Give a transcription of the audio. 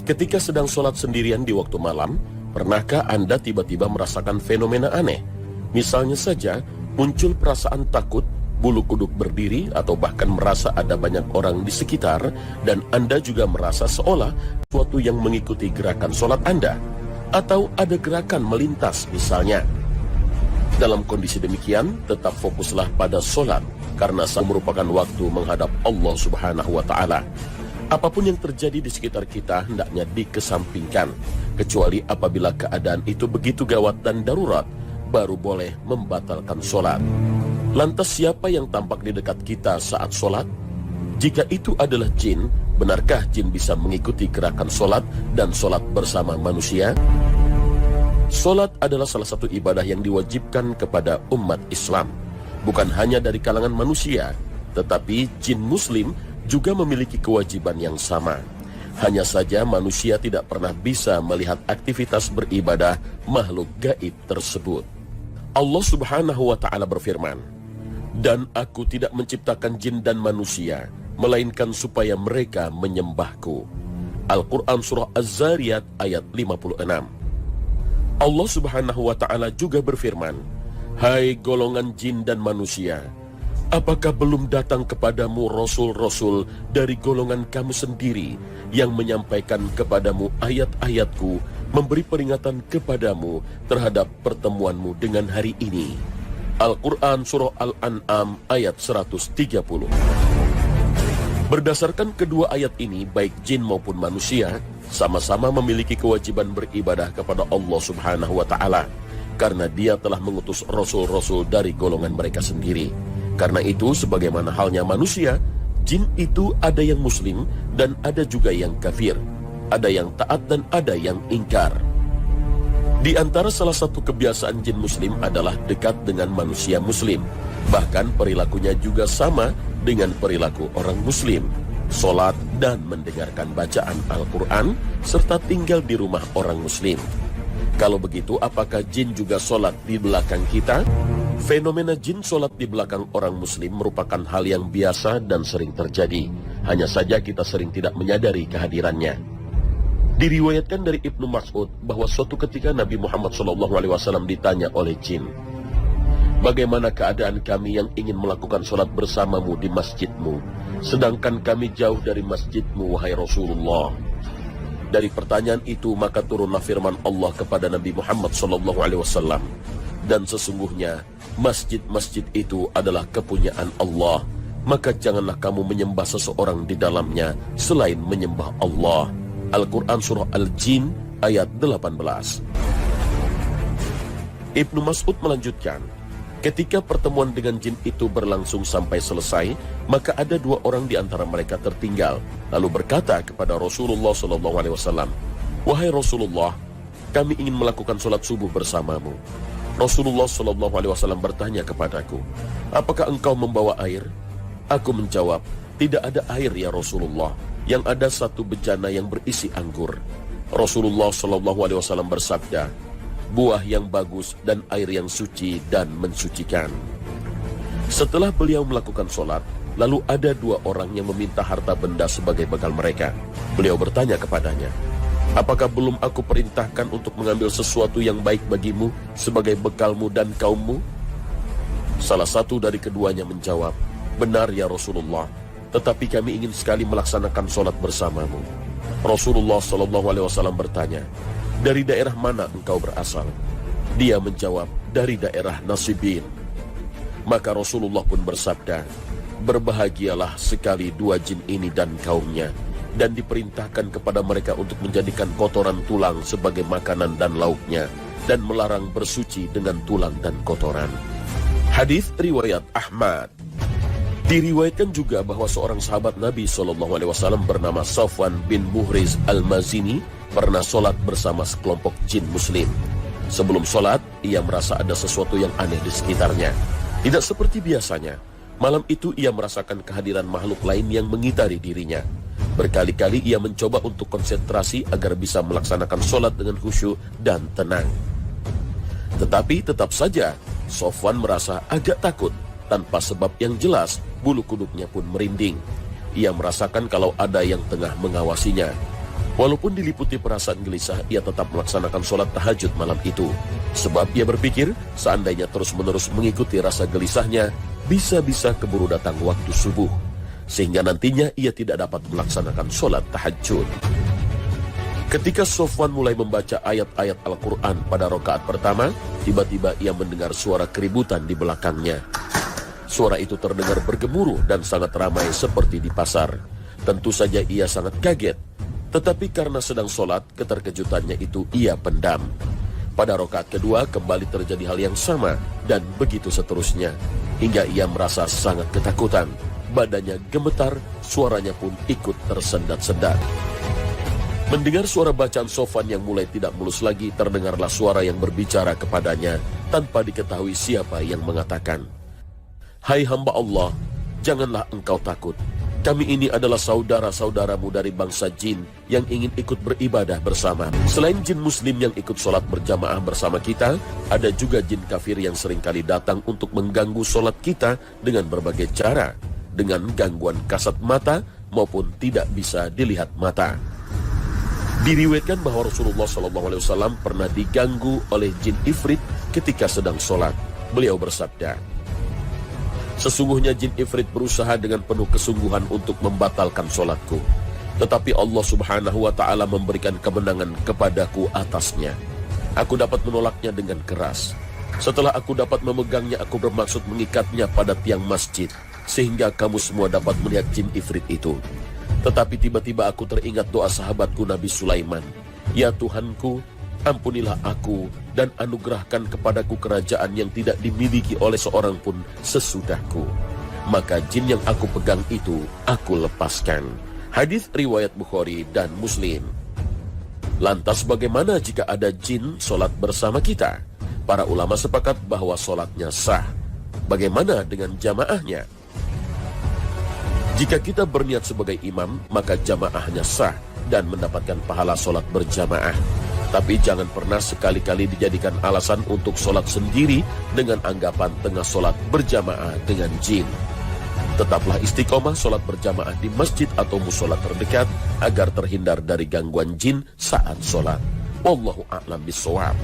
Ketika sedang sholat sendirian di waktu malam, pernahkah Anda tiba-tiba merasakan fenomena aneh? Misalnya saja, muncul perasaan takut, bulu kuduk berdiri, atau bahkan merasa ada banyak orang di sekitar, dan Anda juga merasa seolah sesuatu yang mengikuti gerakan sholat Anda, atau ada gerakan melintas misalnya. Dalam kondisi demikian, tetap fokuslah pada sholat, karena saat merupakan waktu menghadap Allah Subhanahu wa Ta'ala. Apapun yang terjadi di sekitar kita hendaknya dikesampingkan, kecuali apabila keadaan itu begitu gawat dan darurat, baru boleh membatalkan sholat. Lantas siapa yang tampak di dekat kita saat sholat? Jika itu adalah jin, benarkah jin bisa mengikuti gerakan sholat dan sholat bersama manusia? Sholat adalah salah satu ibadah yang diwajibkan kepada umat Islam, bukan hanya dari kalangan manusia, tetapi jin muslim juga memiliki kewajiban yang sama. Hanya saja manusia tidak pernah bisa melihat aktivitas beribadah makhluk gaib tersebut. Allah Subhanahu wa Ta'ala berfirman, "Dan aku tidak menciptakan jin dan manusia, melainkan supaya mereka menyembahku." Al-Quran Surah Az-Zariyat ayat 56. Allah Subhanahu wa Ta'ala juga berfirman, "Hai golongan jin dan manusia, apakah belum datang kepadamu rasul-rasul dari golongan kamu sendiri yang menyampaikan kepadamu ayat-ayatku, memberi peringatan kepadamu terhadap pertemuanmu dengan hari ini?" Al-Quran Surah Al-An'am ayat 130. Berdasarkan kedua ayat ini, baik jin maupun manusia sama-sama memiliki kewajiban beribadah kepada Allah Subhanahu wa Ta'ala, karena Dia telah mengutus rasul-rasul dari golongan mereka sendiri. Karena itu, sebagaimana halnya manusia, jin itu ada yang muslim dan ada juga yang kafir, ada yang taat dan ada yang ingkar. Di antara salah satu kebiasaan jin muslim adalah dekat dengan manusia muslim. Bahkan perilakunya juga sama dengan perilaku orang muslim, sholat dan mendengarkan bacaan Al-Quran, serta tinggal di rumah orang muslim. Kalau begitu, apakah jin juga sholat di belakang kita? Fenomena jin sholat di belakang orang muslim merupakan hal yang biasa dan sering terjadi. Hanya saja kita sering tidak menyadari kehadirannya. Diriwayatkan dari Ibnu Mas'ud bahwa suatu ketika Nabi Muhammad SAW ditanya oleh jin, "Bagaimana keadaan kami yang ingin melakukan sholat bersamamu di masjidmu, sedangkan kami jauh dari masjidmu, wahai Rasulullah?" Dari pertanyaan itu maka turunlah firman Allah kepada Nabi Muhammad SAW, "Dan sesungguhnya masjid-masjid itu adalah kepunyaan Allah, maka janganlah kamu menyembah seseorang di dalamnya selain menyembah Allah." Al-Quran Surah Al-Jin ayat 18. Ibnu Mas'ud melanjutkan, ketika pertemuan dengan jin itu berlangsung sampai selesai, maka ada dua orang di antara mereka tertinggal, lalu berkata kepada Rasulullah SAW, "Wahai Rasulullah, kami ingin melakukan sholat subuh bersamamu." Rasulullah SAW bertanya kepadaku, "Apakah engkau membawa air?" Aku menjawab, "Tidak ada air ya Rasulullah, yang ada satu bejana yang berisi anggur." Rasulullah SAW bersabda, "Buah yang bagus dan air yang suci dan mensucikan." Setelah beliau melakukan sholat, lalu ada dua orang yang meminta harta benda sebagai bekal mereka. Beliau bertanya kepadanya, "Apakah belum aku perintahkan untuk mengambil sesuatu yang baik bagimu sebagai bekalmu dan kaummu?" Salah satu dari keduanya menjawab, "Benar ya Rasulullah, tetapi kami ingin sekali melaksanakan sholat bersamamu." Rasulullah SAW bertanya, "Dari daerah mana engkau berasal?" Dia menjawab, "Dari daerah Nasibin." Maka Rasulullah pun bersabda, "Berbahagialah sekali dua jin ini dan kaumnya, dan diperintahkan kepada mereka untuk menjadikan kotoran tulang sebagai makanan dan lauknya, dan melarang bersuci dengan tulang dan kotoran." Hadis riwayat Ahmad. Diriwayatkan juga bahwa seorang sahabat Nabi SAW bernama Safwan bin Muhriz al-Mazini pernah sholat bersama sekelompok jin muslim. Sebelum sholat, ia merasa ada sesuatu yang aneh di sekitarnya. Tidak seperti biasanya, malam itu ia merasakan kehadiran makhluk lain yang mengitari dirinya. Berkali-kali ia mencoba untuk konsentrasi agar bisa melaksanakan sholat dengan khusyuk dan tenang. Tetapi tetap saja, Safwan merasa agak takut. Tanpa sebab yang jelas, bulu kuduknya pun merinding. Ia merasakan kalau ada yang tengah mengawasinya. Walaupun diliputi perasaan gelisah, ia tetap melaksanakan sholat tahajud malam itu. Sebab ia berpikir, seandainya terus-menerus mengikuti rasa gelisahnya, bisa-bisa keburu datang waktu subuh, sehingga nantinya ia tidak dapat melaksanakan sholat tahajud. Ketika Sofwan mulai membaca ayat-ayat Al-Quran pada rakaat pertama, tiba-tiba ia mendengar suara keributan di belakangnya. Suara itu terdengar bergemuruh dan sangat ramai seperti di pasar. Tentu saja ia sangat kaget. Tetapi karena sedang sholat, keterkejutannya itu ia pendam. Pada rakaat kedua kembali terjadi hal yang sama, dan begitu seterusnya. Hingga ia merasa sangat ketakutan. Badannya gemetar, suaranya pun ikut tersendat-sendat. Mendengar suara bacaan Sofwan yang mulai tidak mulus lagi, terdengarlah suara yang berbicara kepadanya, tanpa diketahui siapa yang mengatakan, "Hai hamba Allah, janganlah engkau takut. Kami ini adalah saudara-saudaramu dari bangsa jin yang ingin ikut beribadah bersama. Selain jin muslim yang ikut sholat berjamaah bersama kita, ada juga jin kafir yang seringkali datang untuk mengganggu sholat kita dengan berbagai cara, dengan gangguan kasat mata maupun tidak bisa dilihat mata." Diriwayatkan bahwa Rasulullah SAW pernah diganggu oleh jin ifrit ketika sedang sholat. Beliau bersabda, "Sesungguhnya jin ifrit berusaha dengan penuh kesungguhan untuk membatalkan sholatku. Tetapi Allah Subhanahu wa Ta'ala memberikan kemenangan kepadaku atasnya. Aku dapat menolaknya dengan keras. Setelah aku dapat memegangnya, aku bermaksud mengikatnya pada tiang masjid, sehingga kamu semua dapat melihat jin ifrit itu. Tetapi tiba-tiba aku teringat doa sahabatku Nabi Sulaiman. Ya Tuhanku, ampunilah aku dan anugerahkan kepadaku kerajaan yang tidak dimiliki oleh seorang pun sesudahku. Maka jin yang aku pegang itu aku lepaskan." Hadis riwayat Bukhari dan Muslim. Lantas bagaimana jika ada jin sholat bersama kita? Para ulama sepakat bahwa sholatnya sah. Bagaimana dengan jamaahnya? Jika kita berniat sebagai imam, maka jamaahnya sah dan mendapatkan pahala sholat berjamaah. Tapi jangan pernah sekali-kali dijadikan alasan untuk sholat sendiri dengan anggapan tengah sholat berjamaah dengan jin. Tetaplah istiqomah sholat berjamaah di masjid atau musola terdekat agar terhindar dari gangguan jin saat sholat. Wallahu a'lam bishawab.